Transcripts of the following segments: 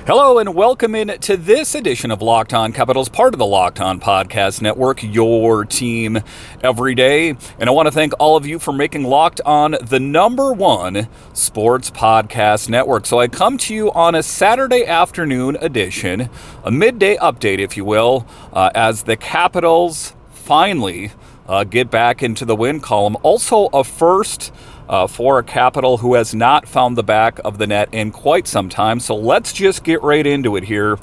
Hello and welcome in to this edition of Locked On Capitals, part of the Locked On Podcast Network, your team every day. And I want to thank all of you for making Locked On the #1 sports podcast network. So I come to you on a Saturday afternoon edition, a midday update, if you will, as the Capitals finally get back into the win column. Also a first for a Capital who has not found the back of the net in quite some time. So let's just get right into it here.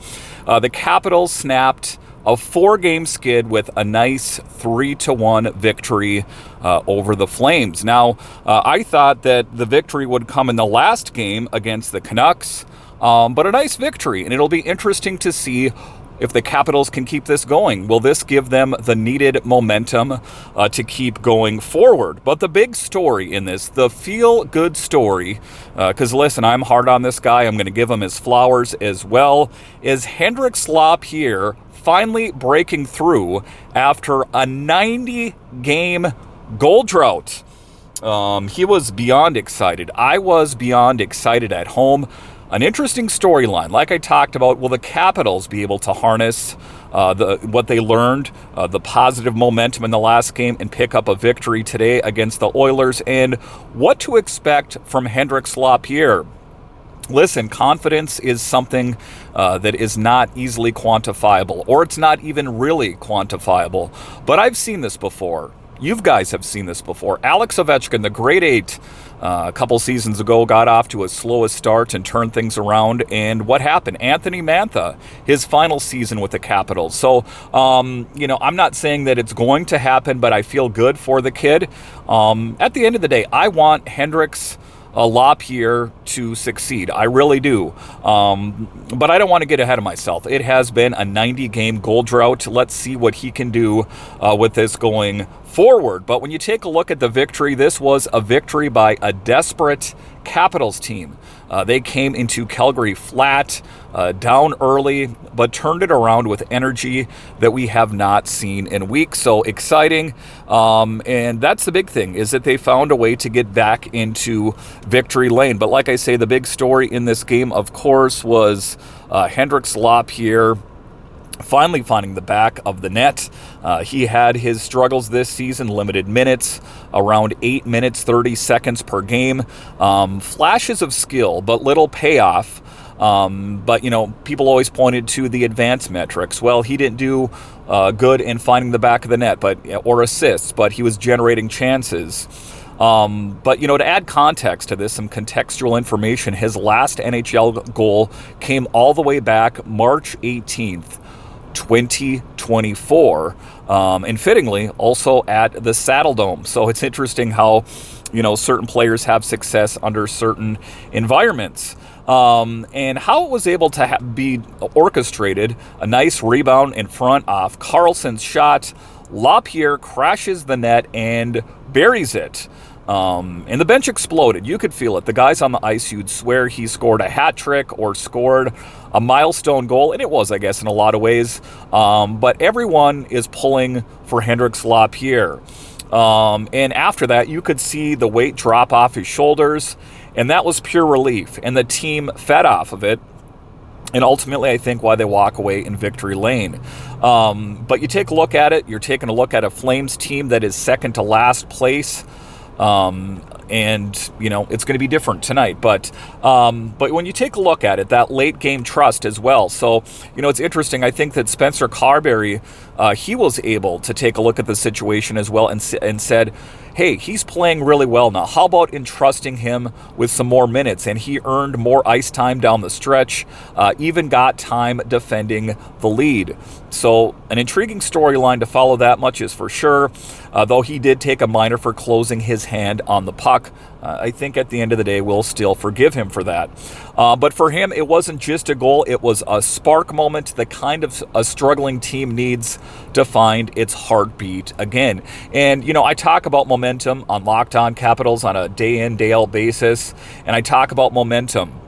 The Capitals snapped a 4-game skid with a nice 3-1 victory over the Flames. Now, I thought that the victory would come in the last game against the Canucks, but a nice victory, and it'll be interesting to see if the Capitals can keep this going. Will this give them the needed momentum to keep going forward? But the big story in this, the feel-good story, because listen, I'm hard on this guy, I'm going to give him his flowers as well, is Hendrix Lapierre finally breaking through after a 90-game goal drought. He was beyond excited. I was beyond excited at home. An interesting storyline. Like I talked about, will the Capitals be able to harness what they learned, the positive momentum in the last game, and pick up a victory today against the Oilers? And what to expect from Hendrix Lapierre? Listen, confidence is something that is not easily quantifiable, or it's not even really quantifiable. But I've seen this before. You guys have seen this before. Alex Ovechkin, the grade 8, a couple seasons ago, got off to a slowest start and turned things around. And what happened? Anthony Mantha, his final season with the Capitals. So, I'm not saying that it's going to happen, but I feel good for the kid. At the end of the day, I want Hendrix Lapierre to succeed. I really do. But I don't want to get ahead of myself. It has been a 90-game goal drought. Let's see what he can do with this going forward. But when you take a look at the victory, this was a victory by a desperate Capitals team. They came into Calgary flat, down early, but turned it around with energy that we have not seen in weeks. So exciting. And that's the big thing, is that they found a way to get back into victory lane. But like I say, the big story in this game, of course, was Hendrix Lapierre finally finding the back of the net. He had his struggles this season, limited minutes, around 8 minutes, 30 seconds per game. Flashes of skill, but little payoff. But, people always pointed to the advanced metrics. Well, he didn't do good in finding the back of the net or assists, but he was generating chances. But, to add context to this, some contextual information, his last NHL goal came all the way back March 18th, 2024, and fittingly also at the Saddle Dome. So it's interesting how, certain players have success under certain environments. And how it was able to be orchestrated, a nice rebound in front off Carlson's shot. Lapierre crashes the net and buries it. And the bench exploded. You could feel it. The guys on the ice, you'd swear he scored a hat trick or scored a milestone goal, and it was, I guess, in a lot of ways. But everyone is pulling for Hendrix Lapierre. And after that, you could see the weight drop off his shoulders, and that was pure relief. And the team fed off of it. And ultimately, I think why they walk away in victory lane. But you take a look at it, you're taking a look at a Flames team that is second to last place. And it's going to be different tonight, but when you take a look at it, that late game trust as well. So, it's interesting. I think that Spencer Carberry, he was able to take a look at the situation as well and said, hey, he's playing really well now. How about entrusting him with some more minutes? And he earned more ice time down the stretch, even got time defending the lead. So an intriguing storyline to follow, that much is for sure, though he did take a minor for closing his hand on the puck. I think at the end of the day, we'll still forgive him for that. But for him, it wasn't just a goal. It was a spark moment, the kind of a struggling team needs to find its heartbeat again. And, I talk about momentum on Locked On Capitals on a day-in, day-out basis, and I talk about momentum.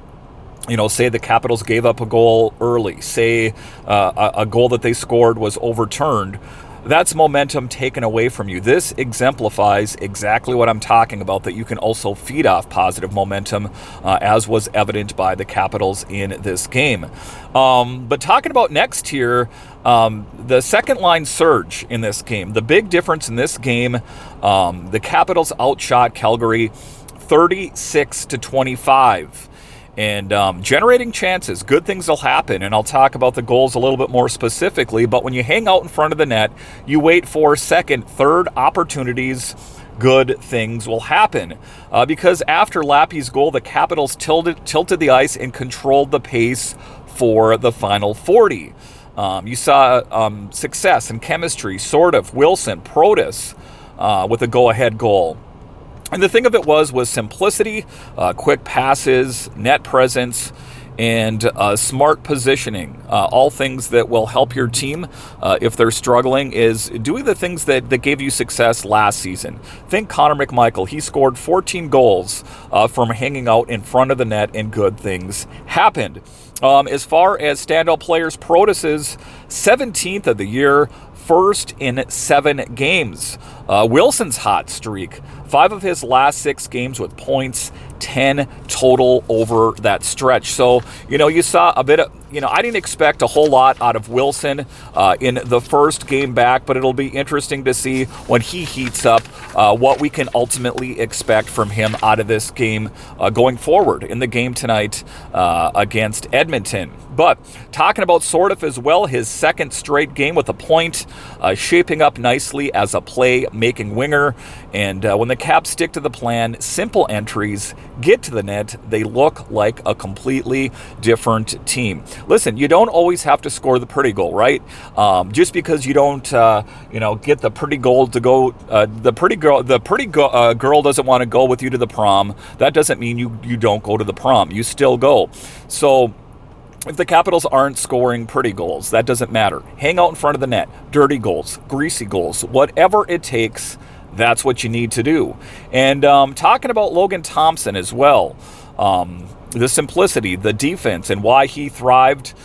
Say the Capitals gave up a goal early. Say a goal that they scored was overturned. that's momentum taken away from you. This exemplifies exactly what I'm talking about, that you can also feed off positive momentum, as was evident by the Capitals in this game. But talking about next here, the second line surge in this game. The big difference in this game, the Capitals outshot Calgary 36-25. And generating chances, good things will happen. And I'll talk about the goals a little bit more specifically. But when you hang out in front of the net, you wait for second, third opportunities, good things will happen. Because after Lappie's goal, the Capitals tilted the ice and controlled the pace for the final 40. You saw success and chemistry, sort of. Wilson, Protas with a go-ahead goal. And the thing of it was simplicity, quick passes, net presence, and smart positioning. All things that will help your team if they're struggling, is doing the things that gave you success last season. Think Connor McMichael. He scored 14 goals from hanging out in front of the net, and good things happened. As far as standout players, Protas is 17th of the year, first in 7 games. Wilson's hot streak, 5 of his last 6 games with points, 10 total over that stretch. So, you saw a bit of, I didn't expect a whole lot out of Wilson in the first game back, but it'll be interesting to see when he heats up what we can ultimately expect from him out of this game going forward in the game tonight against Edmonton. But talking about Sortif as well, his second straight game with a point, shaping up nicely as a play-making winger. And when the Caps stick to the plan, simple entries, get to the net, they look like a completely different team. Listen, you don't always have to score the pretty goal, right? Just because you don't, get the pretty goal to go, the pretty girl doesn't want to go with you to the prom. That doesn't mean you don't go to the prom. You still go. So if the Capitals aren't scoring pretty goals, that doesn't matter. Hang out in front of the net, dirty goals, greasy goals, whatever it takes. That's what you need to do. And talking about Logan Thompson as well, the simplicity, the defense, and why he thrived.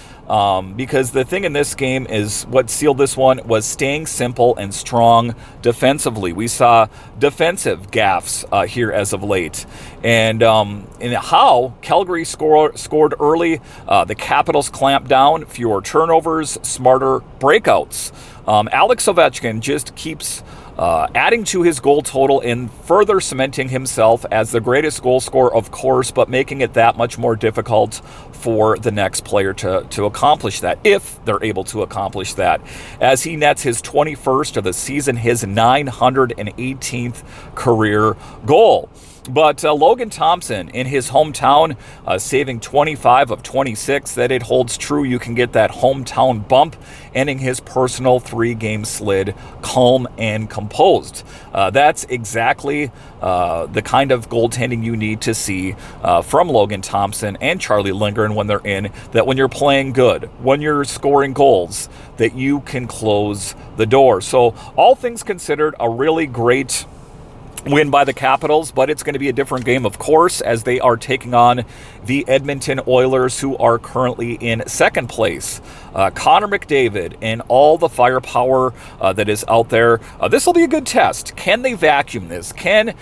Because the thing in this game is what sealed this one was staying simple and strong defensively. We saw defensive gaffes here as of late. And how Calgary scored early, the Capitals clamped down, fewer turnovers, smarter breakouts. Alex Ovechkin just keeps adding to his goal total and further cementing himself as the greatest goal scorer, of course, but making it that much more difficult for the next player to accomplish that, if they're able to accomplish that, as he nets his 21st of the season, his 918th career goal. But Logan Thompson in his hometown, saving 25 of 26, that it holds true. You can get that hometown bump, ending his personal 3-game slid calm and composed. That's exactly the kind of goaltending you need to see from Logan Thompson and Charlie Lindgren when they're in, that when you're playing good, when you're scoring goals, that you can close the door. So all things considered, a really great win by the Capitals, but it's going to be a different game, of course, as they are taking on the Edmonton Oilers, who are currently in second place. Connor McDavid and all the firepower that is out there. This will be a good test. Can they vacuum this? Can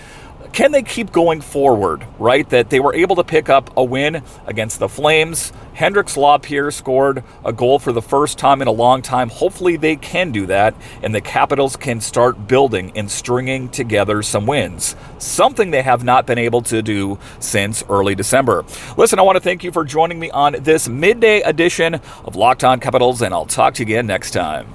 they keep going forward, right? That they were able to pick up a win against the Flames. Hendrix Lapierre scored a goal for the first time in a long time. Hopefully they can do that, and the Capitals can start building and stringing together some wins, something they have not been able to do since early December. Listen, I want to thank you for joining me on this midday edition of Locked On Capitals, and I'll talk to you again next time.